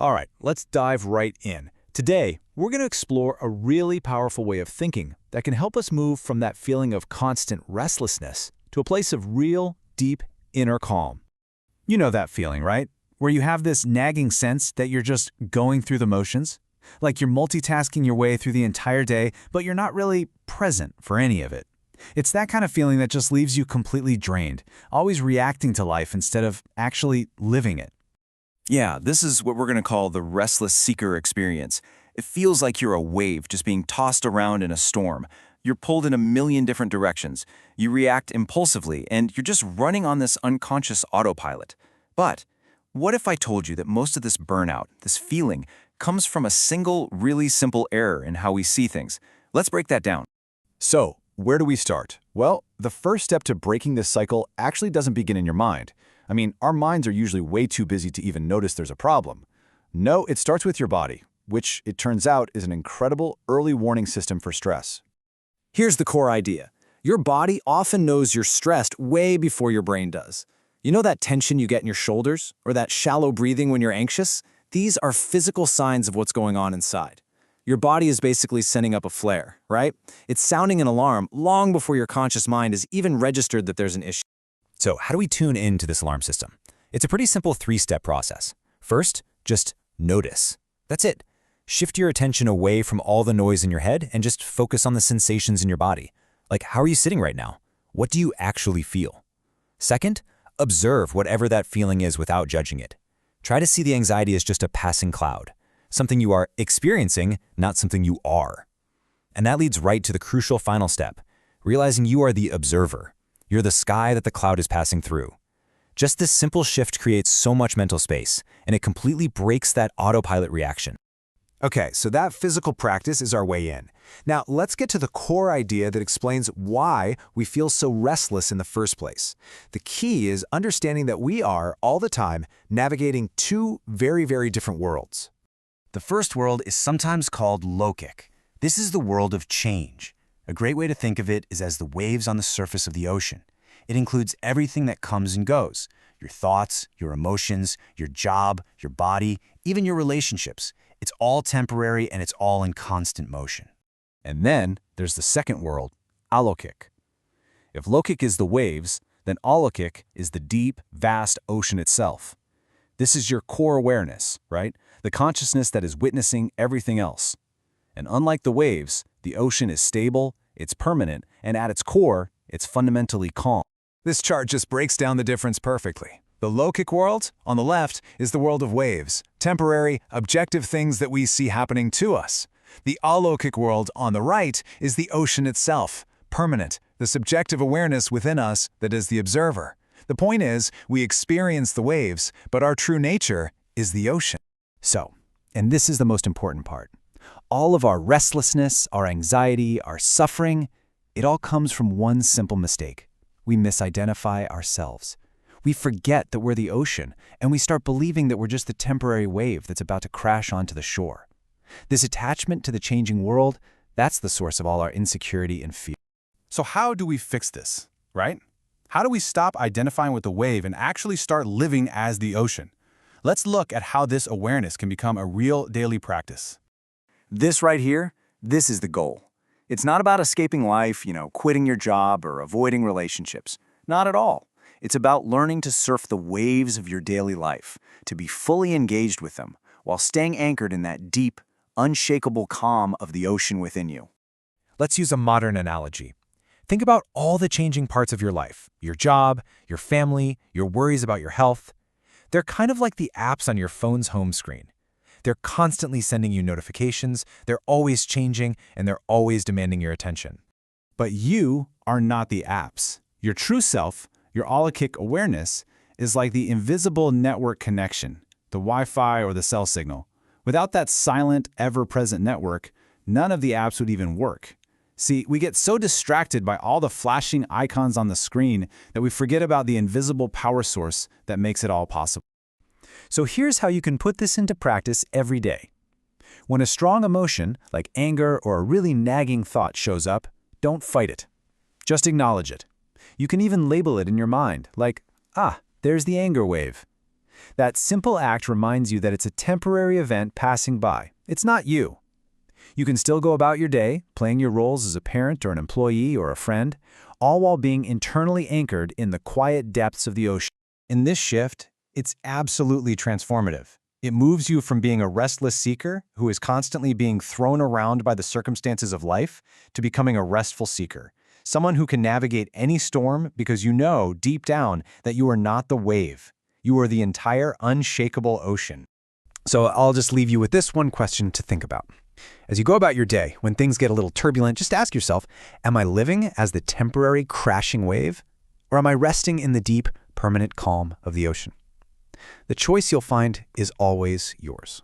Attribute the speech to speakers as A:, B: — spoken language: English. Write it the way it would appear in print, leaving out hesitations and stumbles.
A: All right, let's dive right in. Today, we're going to explore a really powerful way of thinking that can help us move from that feeling of constant restlessness to a place of real, deep, inner calm. You know that feeling, right? Where you have this nagging sense that you're just going through the motions? Like you're multitasking your way through the entire day, but you're not really present for any of it. It's that kind of feeling that just leaves you completely drained, always reacting to life instead of actually living it.
B: Yeah, this is what we're going to call the restless seeker experience. It feels like you're a wave just being tossed around in a storm. You're pulled in a million different directions. You react impulsively, and you're just running on this unconscious autopilot. But what if I told you that most of this burnout, this feeling, comes from a single, really simple error in how we see things? Let's break that down.
A: So, where do we start? Well, the first step to breaking this cycle actually doesn't begin in your mind. I mean, our minds are usually way too busy to even notice there's a problem. No, it starts with your body, which, it turns out, is an incredible early warning system for stress.
C: Here's the core idea. Your body often knows you're stressed way before your brain does. You know that tension you get in your shoulders, or that shallow breathing when you're anxious? These are physical signs of what's going on inside. Your body is basically sending up a flare, right? It's sounding an alarm long before your conscious mind has even registered that there's an issue.
D: So how do we tune into this alarm system? It's a pretty simple three-step process. First, just notice. That's it. Shift your attention away from all the noise in your head and just focus on the sensations in your body. Like, how are you sitting right now? What do you actually feel? Second, observe whatever that feeling is without judging it. Try to see the anxiety as just a passing cloud, something you are experiencing, not something you are. And that leads right to the crucial final step, realizing you are the observer. You're the sky that the cloud is passing through. Just this simple shift creates so much mental space, and it completely breaks that autopilot reaction.
A: Okay, so that physical practice is our way in. Now, let's get to the core idea that explains why we feel so restless in the first place. The key is understanding that we are, all the time, navigating two very, very different worlds.
E: The first world is sometimes called lokic. This is the world of change. A great way to think of it is as the waves on the surface of the ocean. It includes everything that comes and goes. Your thoughts, your emotions, your job, your body, even your relationships. It's all temporary and it's all in constant motion.
A: And then there's the second world, alokik. If lokic is the waves, then alokik is the deep, vast ocean itself. This is your core awareness, right? The consciousness that is witnessing everything else. And unlike the waves, the ocean is stable, it's permanent, and at its core, it's fundamentally calm. This chart just breaks down the difference perfectly. The lokic world, on the left, is the world of waves, temporary, objective things that we see happening to us. The alokik world, on the right, is the ocean itself, permanent, the subjective awareness within us that is the observer. The point is, we experience the waves, but our true nature is the ocean. So, and this is the most important part, all of our restlessness, our anxiety, our suffering, it all comes from one simple mistake. We misidentify ourselves. We forget that we're the ocean, and we start believing that we're just the temporary wave that's about to crash onto the shore. This attachment to the changing world, that's the source of all our insecurity and fear. So how do we fix this, right? How do we stop identifying with the wave and actually start living as the ocean? Let's look at how this awareness can become a real daily practice.
B: This right here, this is the goal. It's not about escaping life, quitting your job or avoiding relationships. Not at all. It's about learning to surf the waves of your daily life, to be fully engaged with them, while staying anchored in that deep, unshakable calm of the ocean within you.
D: Let's use a modern analogy. Think about all the changing parts of your life, your job, your family, your worries about your health. They're kind of like the apps on your phone's home screen. They're constantly sending you notifications, they're always changing, and they're always demanding your attention.
A: But you are not the apps. Your true self, your alokik awareness, is like the invisible network connection, the Wi-Fi or the cell signal. Without that silent, ever-present network, none of the apps would even work. See, we get so distracted by all the flashing icons on the screen that we forget about the invisible power source that makes it all possible. So here's how you can put this into practice every day. When a strong emotion, like anger or a really nagging thought shows up, don't fight it. Just acknowledge it. You can even label it in your mind, like, there's the anger wave.
C: That simple act reminds you that it's a temporary event passing by. It's not you. You can still go about your day, playing your roles as a parent or an employee or a friend, all while being internally anchored in the quiet depths of the ocean.
D: In this shift, it's absolutely transformative. It moves you from being a restless seeker who is constantly being thrown around by the circumstances of life to becoming a restful seeker, someone who can navigate any storm because you know deep down that you are not the wave. You are the entire unshakable ocean.
C: So I'll just leave you with this one question to think about. As you go about your day, when things get a little turbulent, just ask yourself, am I living as the temporary crashing wave, or am I resting in the deep, permanent calm of the ocean? The choice you'll find is always yours.